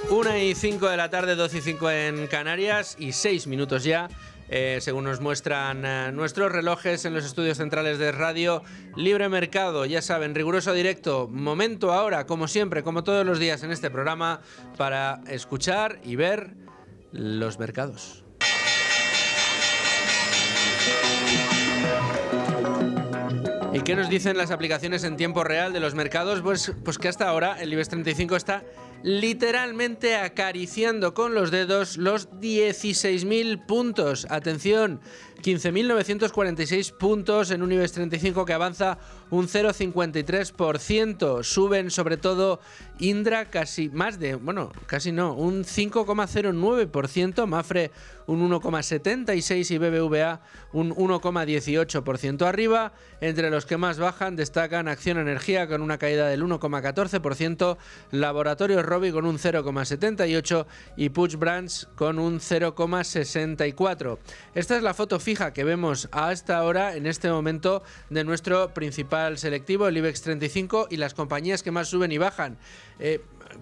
1:05 de la tarde, 12:05 en Canarias y 6 minutos ya, según nos muestran nuestros relojes en los estudios centrales de Radio Libre Mercado. Ya saben, riguroso directo, momento ahora, como siempre, como todos los días en este programa, para escuchar y ver los mercados. ¿Y qué nos dicen las aplicaciones en tiempo real de los mercados? Pues que hasta ahora el IBEX 35 está literalmente acariciando con los dedos los 16.000 puntos. Atención, 15.946 puntos en un IBEX 35 que avanza un 0,53%. Suben sobre todo Indra casi más de, casi no, un 5,09%, Mapfre un 1,76% y BBVA un 1,18% arriba. Entre los que más bajan destacan Acciona Energía con una caída del 1,14%, Laboratorios Rovi con un 0,78% y Puig Brands con un 0,64%. Esta es la foto fija que vemos hasta ahora en este momento de nuestro principal selectivo, el IBEX 35, y las compañías que más suben y bajan.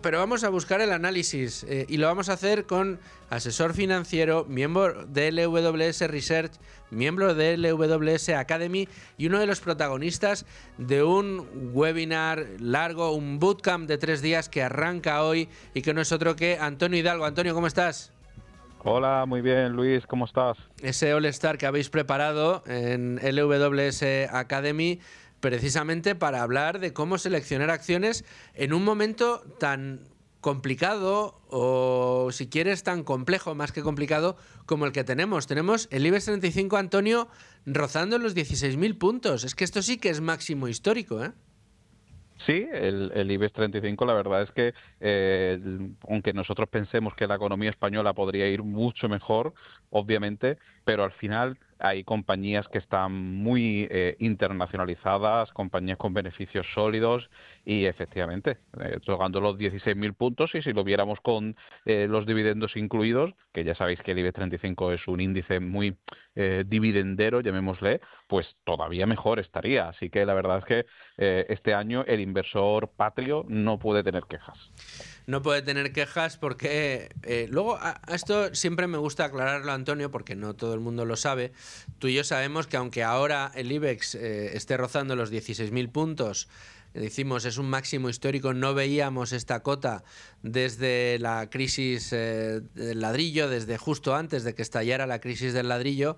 Pero vamos a buscar el análisis y lo vamos a hacer con asesor financiero, miembro de LWS Research, miembro de LWS Academy y uno de los protagonistas de un webinar largo, un bootcamp de 3 días que arranca hoy y que no es otro que Antonio Hidalgo. Antonio, ¿cómo estás? Hola, muy bien, Luis, ¿cómo estás? Ese All-Star que habéis preparado en LWS Academy precisamente para hablar de cómo seleccionar acciones en un momento tan complicado o, si quieres, tan complejo, más que complicado, como el que tenemos. Tenemos el IBEX 35, Antonio, rozando los 16.000 puntos. Es que esto sí que es máximo histórico, ¿eh? Sí, el IBEX 35, la verdad es que aunque nosotros pensemos que la economía española podría ir mucho mejor, obviamente, pero al final hay compañías que están muy internacionalizadas, compañías con beneficios sólidos y efectivamente, tocando los 16.000 puntos, y si lo viéramos con los dividendos incluidos, que ya sabéis que el IBEX 35 es un índice muy dividendero, llamémosle, pues todavía mejor estaría. Así que la verdad es que este año el inversor patrio no puede tener quejas. No puede tener quejas porque luego a esto siempre me gusta aclararlo, Antonio, porque no todo el mundo lo sabe. Tú y yo sabemos que aunque ahora el IBEX esté rozando los 16.000 puntos, decimos es un máximo histórico, no veíamos esta cota desde la crisis del ladrillo, desde justo antes de que estallara la crisis del ladrillo,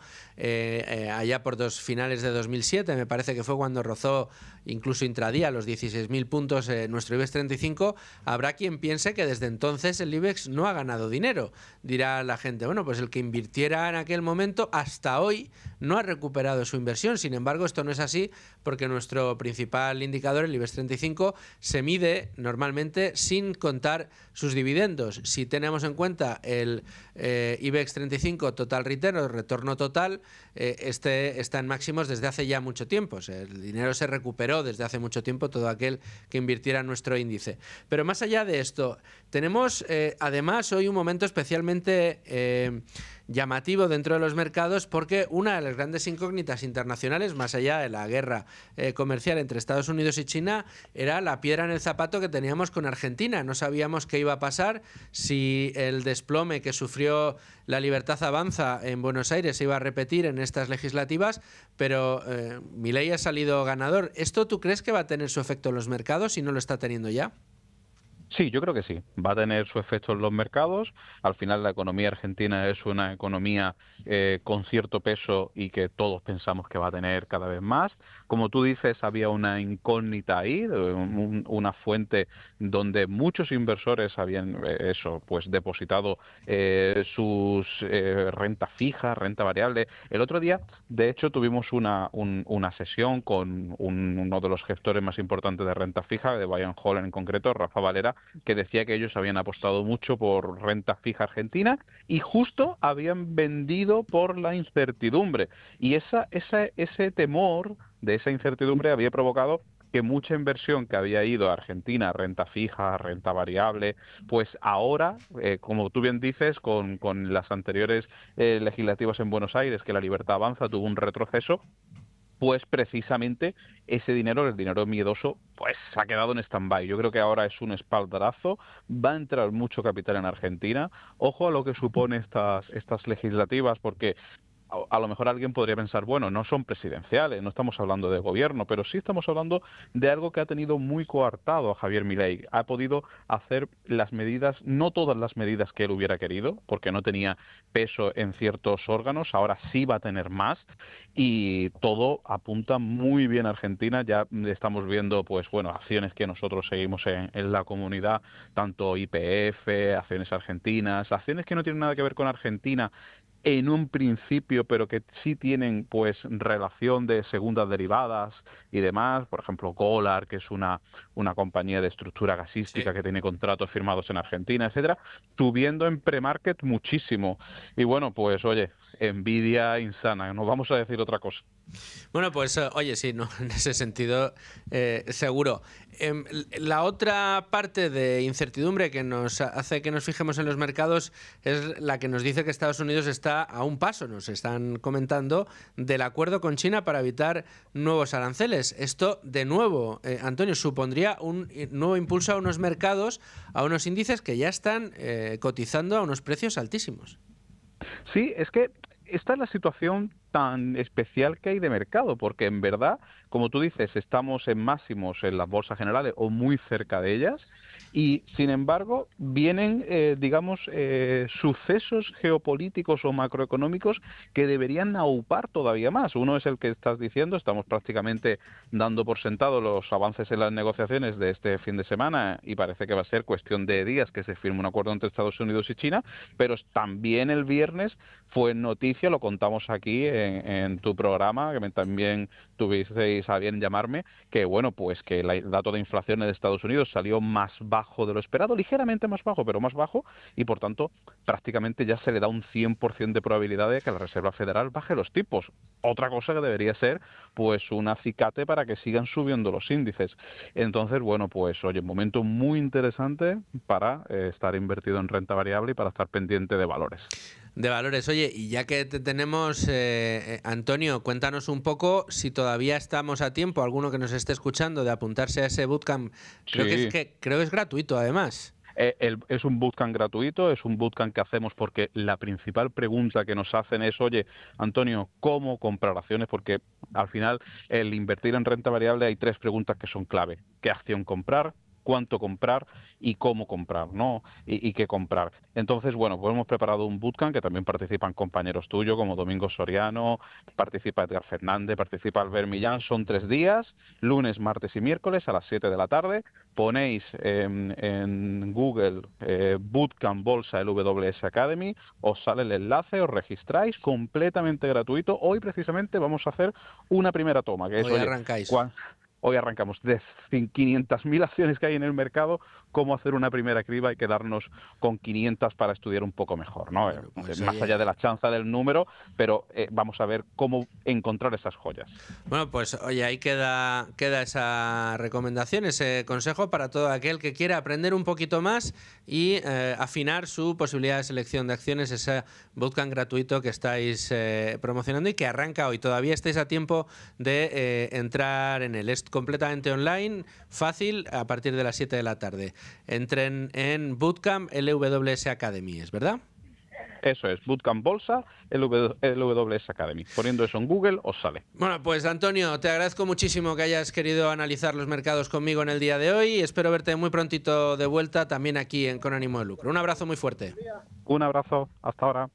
allá por finales de 2007, me parece que fue cuando rozó incluso intradía los 16.000 puntos nuestro IBEX 35. Habrá quien piense que desde entonces el IBEX no ha ganado dinero. Dirá la gente, bueno, pues el que invirtiera en aquel momento hasta hoy no ha recuperado su inversión. Sin embargo, esto no es así porque nuestro principal indicador, el IBEX 35, se mide normalmente sin contar sus dividendos. Si tenemos en cuenta el IBEX 35 Total Return o retorno total, este está en máximos desde hace ya mucho tiempo. O sea, el dinero se recuperó desde hace mucho tiempo, todo aquel que invirtiera en nuestro índice. Pero más allá de esto, tenemos además hoy un momento especialmente llamativo dentro de los mercados, porque una de las grandes incógnitas internacionales, más allá de la guerra comercial entre Estados Unidos y China, era la piedra en el zapato que teníamos con Argentina. No sabíamos qué iba a pasar, si el desplome que sufrió la Libertad Avanza en Buenos Aires se iba a repetir en estas legislativas, pero Milei ha salido ganador. ¿Esto tú crees que va a tener su efecto en los mercados si no lo está teniendo ya? Sí, yo creo que sí. Va a tener su efecto en los mercados. Al final la economía argentina es una economía con cierto peso y que todos pensamos que va a tener cada vez más. Como tú dices, había una incógnita ahí, una fuente donde muchos inversores habían pues depositado sus renta fija, renta variable. El otro día, de hecho, tuvimos una sesión con uno de los gestores más importantes de renta fija, de Buy and Hold en concreto, Rafa Valera, que decía que ellos habían apostado mucho por renta fija argentina y justo habían vendido por la incertidumbre. Y ese temor de esa incertidumbre había provocado que mucha inversión que había ido a Argentina, renta fija, renta variable, pues ahora, como tú bien dices, con las anteriores legislativas en Buenos Aires, que la Libertad Avanza tuvo un retroceso, pues precisamente ese dinero, el dinero miedoso, pues se ha quedado en stand-by. Yo creo que ahora es un espaldarazo, va a entrar mucho capital en Argentina. Ojo a lo que supone estas legislativas, porque a lo mejor alguien podría pensar, bueno, no son presidenciales, no estamos hablando de gobierno, pero sí estamos hablando de algo que ha tenido muy coartado a Javier Milei. Ha podido hacer las medidas, no todas las medidas que él hubiera querido, porque no tenía peso en ciertos órganos, ahora sí va a tener más, y todo apunta muy bien a Argentina. Ya estamos viendo, pues bueno, acciones que nosotros seguimos en la comunidad, tanto YPF, acciones argentinas, acciones que no tienen nada que ver con Argentina en un principio, pero que sí tienen pues relación de segundas derivadas y demás. Por ejemplo, Golar, que es una compañía de estructura gasística que tiene contratos firmados en Argentina, etcétera, subiendo en pre-market muchísimo. Y bueno, pues oye, envidia insana, no vamos a decir otra cosa. Bueno, pues oye, sí, no, en ese sentido, seguro. La otra parte de incertidumbre que nos hace que nos fijemos en los mercados es la que nos dice que Estados Unidos está a un paso, nos están comentando, del acuerdo con China para evitar nuevos aranceles. Esto, de nuevo, Antonio, supondría un nuevo impulso a unos mercados, a unos índices que ya están cotizando a unos precios altísimos. Sí, es que esta es la situación tan especial que hay de mercado, porque en verdad, como tú dices, estamos en máximos en las bolsas generales o muy cerca de ellas, y sin embargo vienen, sucesos geopolíticos o macroeconómicos que deberían aupar todavía más. Uno es el que estás diciendo, estamos prácticamente dando por sentado los avances en las negociaciones de este fin de semana y parece que va a ser cuestión de días que se firme un acuerdo entre Estados Unidos y China, pero también el viernes fue noticia, lo contamos aquí en tu programa, que también tuvisteis a bien llamarme, que bueno, pues que el dato de inflación de Estados Unidos salió más bajo de lo esperado, ligeramente más bajo, pero más bajo, y por tanto prácticamente ya se le da un 100% de probabilidad de que la Reserva Federal baje los tipos. Otra cosa que debería ser pues un acicate para que sigan subiendo los índices. Entonces, bueno, pues oye, momento muy interesante para estar invertido en renta variable y para estar pendiente de valores. De valores. Oye, y ya que te tenemos, Antonio, cuéntanos un poco si todavía estamos a tiempo, alguno que nos esté escuchando, de apuntarse a ese bootcamp. Creo que es gratuito, además. Es un bootcamp gratuito, es un bootcamp que hacemos porque la principal pregunta que nos hacen es, oye, Antonio, ¿cómo comprar acciones? Porque al final el invertir en renta variable hay tres preguntas que son clave. ¿Qué acción comprar? Cuánto comprar y cómo comprar, ¿no? Y qué comprar. Entonces, bueno, pues hemos preparado un bootcamp que también participan compañeros tuyos como Domingo Soriano, participa Edgar Fernández, participa Albert Millán. Son 3 días, lunes, martes y miércoles a las 7 de la tarde. Ponéis en Google Bootcamp Bolsa LWS Academy, os sale el enlace, os registráis, completamente gratuito. Hoy precisamente vamos a hacer una primera toma, que es, hoy arrancáis. Hoy arrancamos de 500.000 acciones que hay en el mercado, cómo hacer una primera criba y quedarnos con 500 para estudiar un poco mejor, ¿no? Bueno, pues más allá de la chanza del número, pero vamos a ver cómo encontrar esas joyas. Bueno, pues oye, ahí queda esa recomendación, ese consejo para todo aquel que quiera aprender un poquito más y afinar su posibilidad de selección de acciones, ese bootcamp gratuito que estáis promocionando y que arranca hoy. Todavía estáis a tiempo de entrar en él. Es completamente online, fácil, a partir de las 7 de la tarde. Entren en Bootcamp LWS Academy, ¿es verdad? Eso es, Bootcamp Bolsa LWS Academy. Poniendo eso en Google os sale. Bueno, pues Antonio, te agradezco muchísimo que hayas querido analizar los mercados conmigo en el día de hoy. Espero verte muy prontito de vuelta también aquí en Con Ánimo de Lucro. Un abrazo muy fuerte. Un abrazo, hasta ahora.